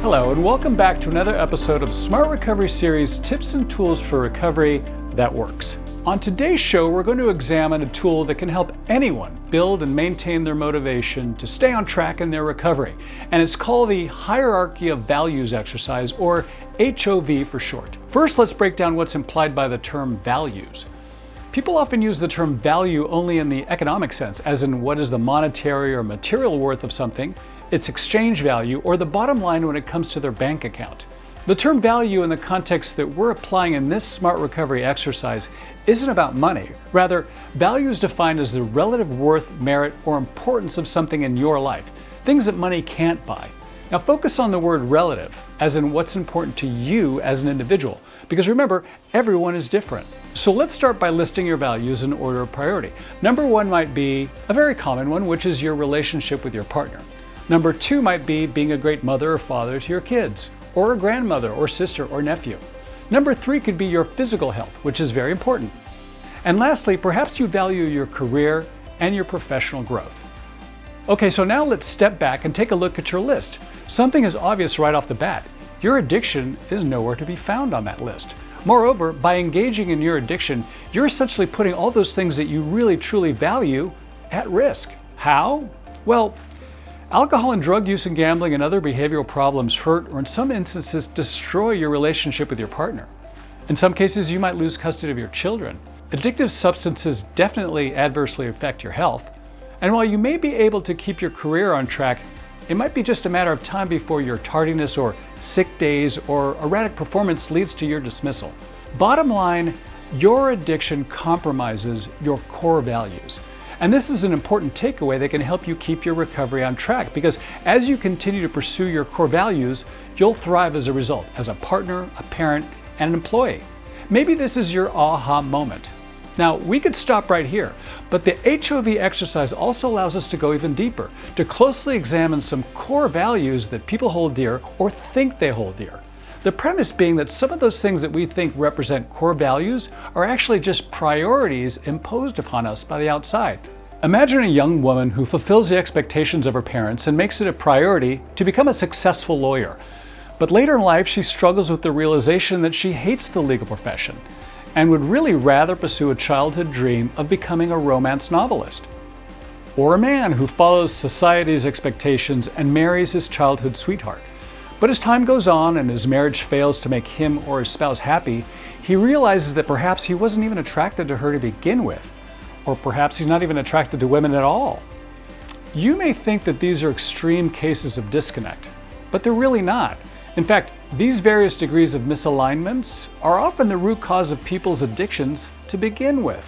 Hello, and welcome back to another episode of Smart Recovery Series Tips and Tools for Recovery That Works. On today's show, we're going to examine a tool that can help anyone build and maintain their motivation to stay on track in their recovery. And it's called the Hierarchy of Values exercise, or HOV for short. First, let's break down what's implied by the term values. People often use the term value only in the economic sense, as in what is the monetary or material worth of something, its exchange value, or the bottom line when it comes to their bank account. The term value in the context that we're applying in this smart recovery exercise isn't about money. Rather, value is defined as the relative worth, merit, or importance of something in your life, things that money can't buy. Now focus on the word relative, as in what's important to you as an individual, because remember, everyone is different. So let's start by listing your values in order of priority. Number one might be a very common one, which is your relationship with your partner. Number two might be being a great mother or father to your kids, or a grandmother or sister or nephew. Number three could be your physical health, which is very important. And lastly, perhaps you value your career and your professional growth. Okay, so now let's step back and take a look at your list. Something is obvious right off the bat. Your addiction is nowhere to be found on that list. Moreover, by engaging in your addiction, you're essentially putting all those things that you really truly value at risk. How? Well, alcohol and drug use and gambling and other behavioral problems hurt, or in some instances destroy, your relationship with your partner. In some cases, you might lose custody of your children. Addictive substances definitely adversely affect your health. And while you may be able to keep your career on track, it might be just a matter of time before your tardiness or sick days or erratic performance leads to your dismissal. Bottom line, your addiction compromises your core values. And this is an important takeaway that can help you keep your recovery on track, because as you continue to pursue your core values, you'll thrive as a result, as a partner, a parent, and an employee. Maybe this is your aha moment. Now, we could stop right here, but the HOV exercise also allows us to go even deeper, to closely examine some core values that people hold dear or think they hold dear. The premise being that some of those things that we think represent core values are actually just priorities imposed upon us by the outside. Imagine a young woman who fulfills the expectations of her parents and makes it a priority to become a successful lawyer. But later in life, she struggles with the realization that she hates the legal profession and would really rather pursue a childhood dream of becoming a romance novelist. Or a man who follows society's expectations and marries his childhood sweetheart. But as time goes on and his marriage fails to make him or his spouse happy, he realizes that perhaps he wasn't even attracted to her to begin with, or perhaps he's not even attracted to women at all. You may think that these are extreme cases of disconnect, but they're really not. In fact, these various degrees of misalignments are often the root cause of people's addictions to begin with.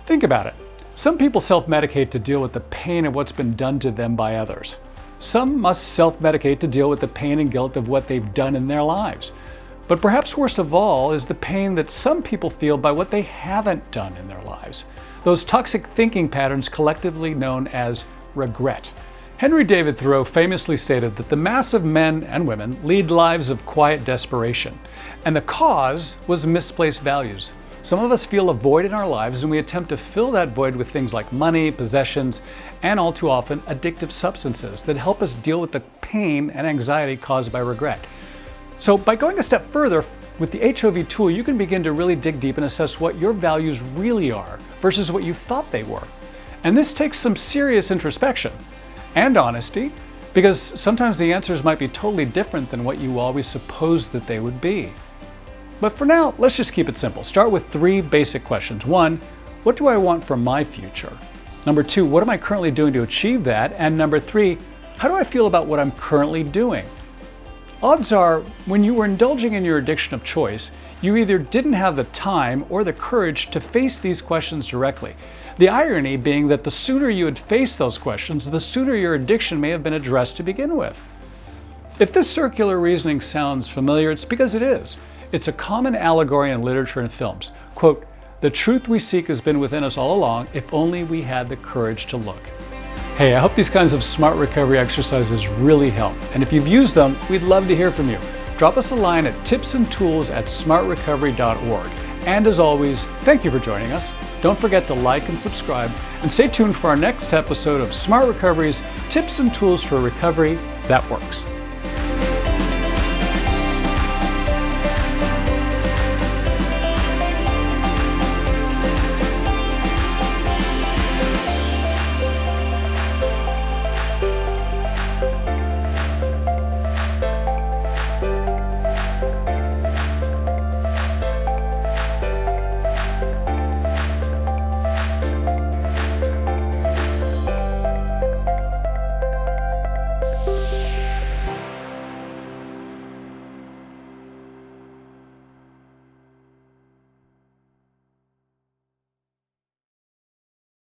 Think about it. Some people self-medicate to deal with the pain of what's been done to them by others. Some must self-medicate to deal with the pain and guilt of what they've done in their lives. But perhaps worst of all is the pain that some people feel by what they haven't done in their lives. Those toxic thinking patterns collectively known as regret. Henry David Thoreau famously stated that the mass of men and women lead lives of quiet desperation, and the cause was misplaced values. Some of us feel a void in our lives and we attempt to fill that void with things like money, possessions, and all too often addictive substances that help us deal with the pain and anxiety caused by regret. So by going a step further, with the HOV tool, you can begin to really dig deep and assess what your values really are versus what you thought they were. And this takes some serious introspection and honesty, because sometimes the answers might be totally different than what you always supposed that they would be. But for now, let's just keep it simple. Start with three basic questions. One, what do I want for my future? Number two, what am I currently doing to achieve that? And number three, how do I feel about what I'm currently doing? Odds are, when you were indulging in your addiction of choice, you either didn't have the time or the courage to face these questions directly. The irony being that the sooner you had faced those questions, the sooner your addiction may have been addressed to begin with. If this circular reasoning sounds familiar, it's because it is. It's a common allegory in literature and films. Quote, "The truth we seek has been within us all along, if only we had the courage to look." Hey, I hope these kinds of smart recovery exercises really help. And if you've used them, we'd love to hear from you. Drop us a line at tipsandtools@smartrecovery.org. And as always, thank you for joining us. Don't forget to like and subscribe, and stay tuned for our next episode of Smart Recovery's Tips and Tools for Recovery That Works.